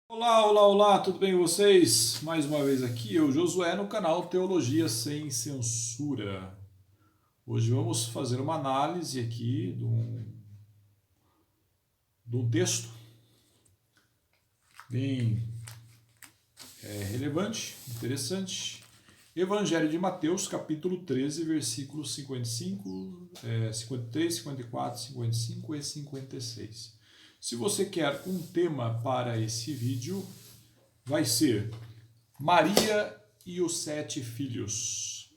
Olá, olá, olá, tudo bem com vocês? Mais uma vez aqui, eu, Josué, no canal Teologia Sem Censura. Hoje vamos fazer uma análise aqui de um texto bem relevante, interessante. Evangelho de Mateus, capítulo 13, versículos 55, 53, 54, 55 e 56. Se você quer um tema para esse vídeo, vai ser Maria e os sete filhos.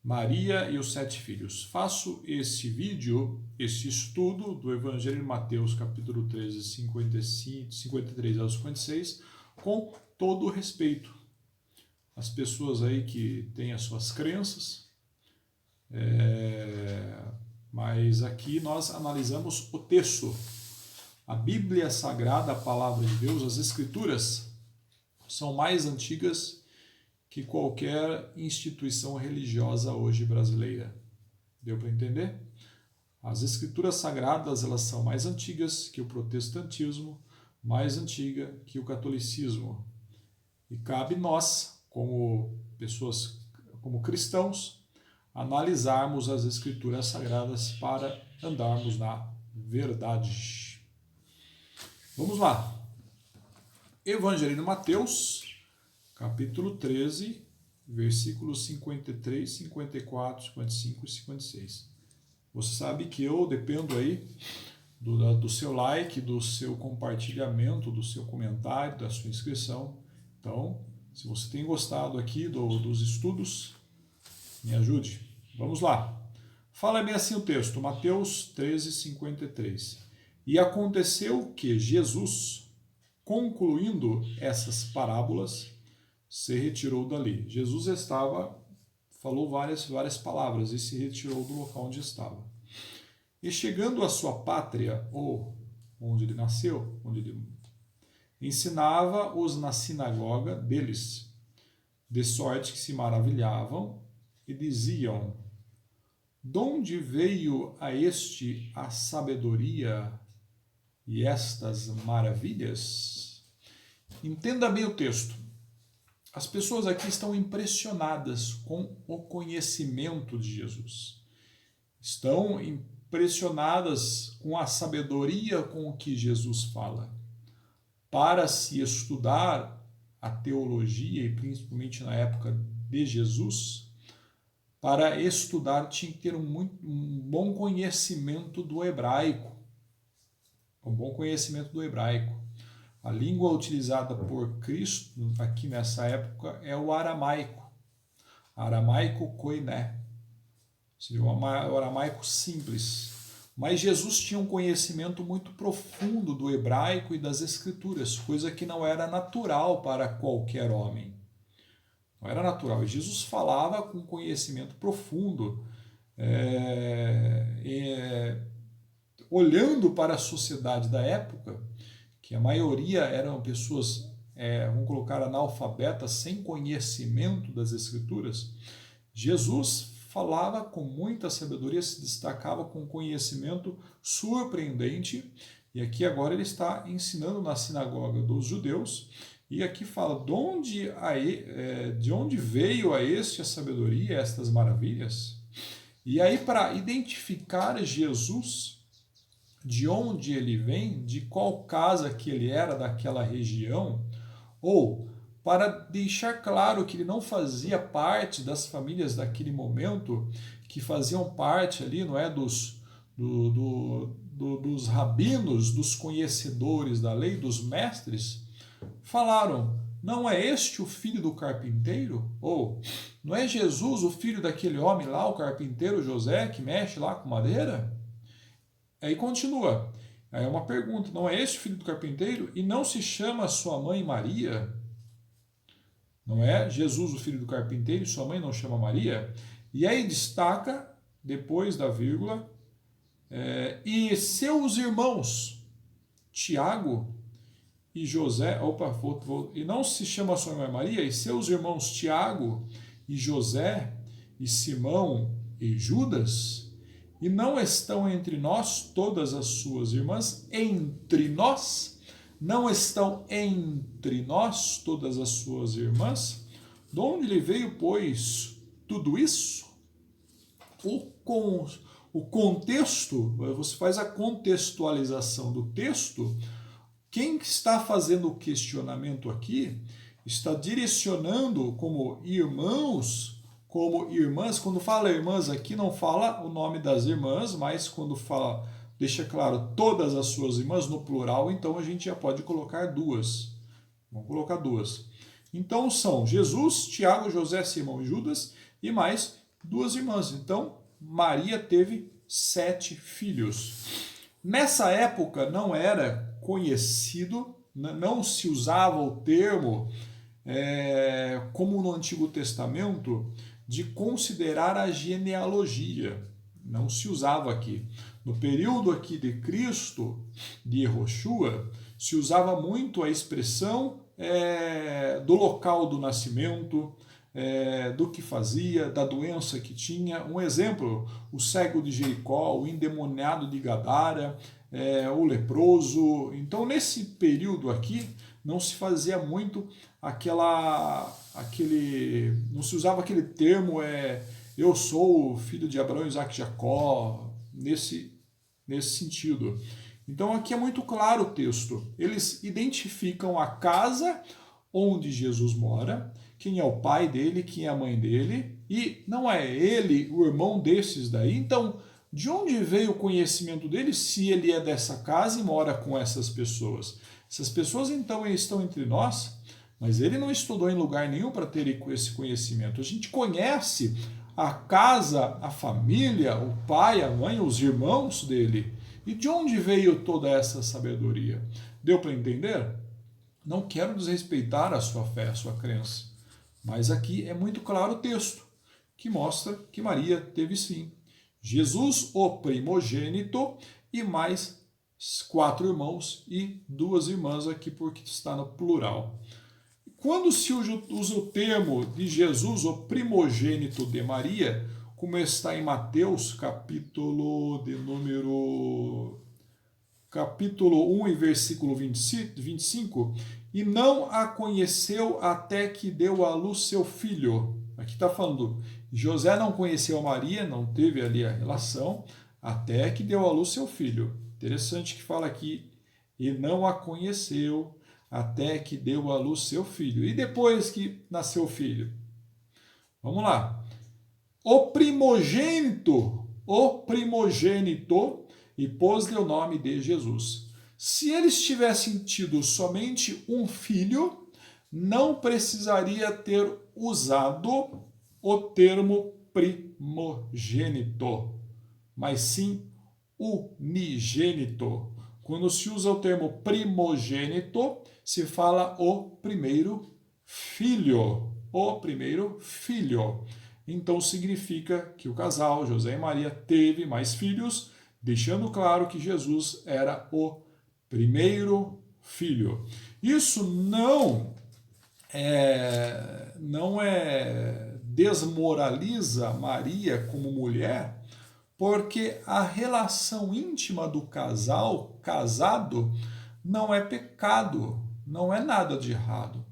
Maria e os sete filhos. Faço esse vídeo, esse estudo do Evangelho de Mateus, capítulo 13, 55, 53 ao 56, com todo o respeito. As pessoas aí que têm as suas crenças, mas aqui nós analisamos o texto. A Bíblia Sagrada, a Palavra de Deus, as Escrituras, são mais antigas que qualquer instituição religiosa hoje brasileira. Deu para entender? As Escrituras Sagradas, elas são mais antigas que o protestantismo, mais antiga que o catolicismo. E cabe nós, como pessoas, como cristãos, analisarmos as Escrituras Sagradas para andarmos na verdade. Vamos lá. Evangelho de Mateus, capítulo 13, versículos 53, 54, 55 e 56. Você sabe que eu dependo aí do seu like, do seu compartilhamento, do seu comentário, da sua inscrição. Então, se você tem gostado aqui dos estudos, me ajude. Vamos lá. Fala bem assim o texto, Mateus 13, 53. E aconteceu que Jesus, concluindo essas parábolas, se retirou dali. Jesus falou várias palavras e se retirou do local onde estava. E chegando à sua pátria, ou onde ele nasceu, onde ele ensinava-os na sinagoga deles, de sorte que se maravilhavam e diziam: donde veio a este a sabedoria e estas maravilhas? Entenda bem o texto. As pessoas aqui estão impressionadas com o conhecimento de Jesus. Estão impressionadas com a sabedoria com que Jesus fala. Para se estudar a teologia, e principalmente na época de Jesus, para estudar tinha que ter um bom conhecimento do hebraico. Um bom conhecimento do hebraico. A língua utilizada por Cristo aqui nessa época é o aramaico. Aramaico koiné. Seria o aramaico simples. Mas Jesus tinha um conhecimento muito profundo do hebraico e das escrituras, coisa que não era natural para qualquer homem. Não era natural. E Jesus falava com conhecimento profundo, olhando para a sociedade da época, que a maioria eram pessoas, vamos colocar, analfabetas, sem conhecimento das Escrituras. Jesus falava com muita sabedoria, se destacava com conhecimento surpreendente, e aqui agora ele está ensinando na sinagoga dos judeus, e aqui fala, de onde veio a este a sabedoria, estas maravilhas? E aí, para identificar Jesus, de onde ele vem, de qual casa que ele era daquela região, ou para deixar claro que ele não fazia parte das famílias daquele momento, que faziam parte ali, não é, dos rabinos, dos conhecedores da lei, dos mestres, falaram, não é este o filho do carpinteiro? Ou, não é Jesus o filho daquele homem lá, o carpinteiro José, que mexe lá com madeira? Aí continua. Aí é uma pergunta, não é este o filho do carpinteiro? E não se chama sua mãe Maria? Não é Jesus o filho do carpinteiro e sua mãe não chama Maria? E aí destaca, depois da vírgula, e seus irmãos, Tiago e José, e não se chama sua mãe Maria, e seus irmãos Tiago e José e Simão e Judas, e não estão entre nós todas as suas irmãs, entre nós? não estão entre nós todas as suas irmãs? De onde lhe veio, pois, tudo isso? O contexto, você faz a contextualização do texto. Quem está fazendo o questionamento aqui está direcionando como irmãos, como irmãs. Quando fala irmãs aqui, não fala o nome das irmãs, mas quando fala, deixa claro, todas as suas irmãs no plural, então a gente já pode colocar duas. Vamos colocar duas. Então são Jesus, Tiago, José, Simão e Judas e mais duas irmãs. Então Maria teve 7 filhos. Nessa época não era conhecido, não se usava o termo, como no Antigo Testamento, de considerar a genealogia. Não se usava aqui. No período aqui de Cristo, de Yehoshua, se usava muito a expressão do local do nascimento, do que fazia, da doença que tinha. Um exemplo, o cego de Jericó, o endemoniado de Gadara, o leproso. Então, nesse período aqui, não se fazia muito não se usava aquele termo, eu sou o filho de Abraão, Isaac e Jacó, nesse sentido. Então aqui é muito claro o texto. Eles identificam a casa onde Jesus mora, quem é o pai dele, quem é a mãe dele, e não é ele o irmão desses daí. Então, de onde veio o conhecimento dele se ele é dessa casa e mora com essas pessoas? Essas pessoas então estão entre nós, mas ele não estudou em lugar nenhum para ter esse conhecimento. A gente conhece a casa, a família, o pai, a mãe, os irmãos dele. E de onde veio toda essa sabedoria? Deu para entender? Não quero desrespeitar a sua fé, a sua crença. Mas aqui é muito claro o texto, que mostra que Maria teve sim Jesus, o primogênito, e mais 4 irmãos e 2 irmãs aqui, porque está no plural. Quando se usa o termo de Jesus, o primogênito de Maria, como está em Mateus, capítulo 1 e versículo 25, e não a conheceu até que deu à luz seu filho. Aqui está falando, José não conheceu a Maria, não teve ali a relação, até que deu à luz seu filho. Interessante que fala aqui, e não a conheceu até que deu à luz seu filho. E depois que nasceu o filho? Vamos lá. O primogênito, e pôs-lhe o nome de Jesus. Se eles tivessem tido somente um filho, não precisaria ter usado o termo primogênito, mas sim unigênito. Quando se usa o termo primogênito, se fala o primeiro filho. O primeiro filho. Então significa que o casal, José e Maria, teve mais filhos, deixando claro que Jesus era o primeiro filho. Isso não desmoraliza Maria como mulher, porque a relação íntima do casal, casado, não é pecado, não é nada de errado.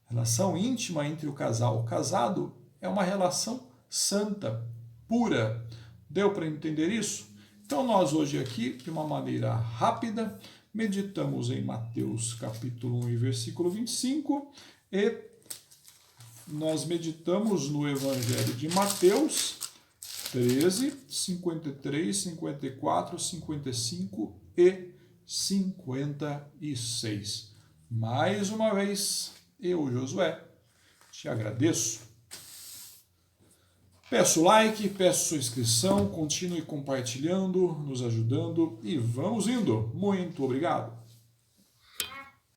A relação íntima entre o casal casado é uma relação santa, pura. Deu para entender isso? Então nós hoje aqui, de uma maneira rápida, meditamos em Mateus capítulo 1 e versículo 25 e nós meditamos no Evangelho de Mateus 13, 53, 54, 55 e 56. Mais uma vez, eu, Josué, te agradeço. Peço like, peço sua inscrição, continue compartilhando, nos ajudando e vamos indo. Muito obrigado.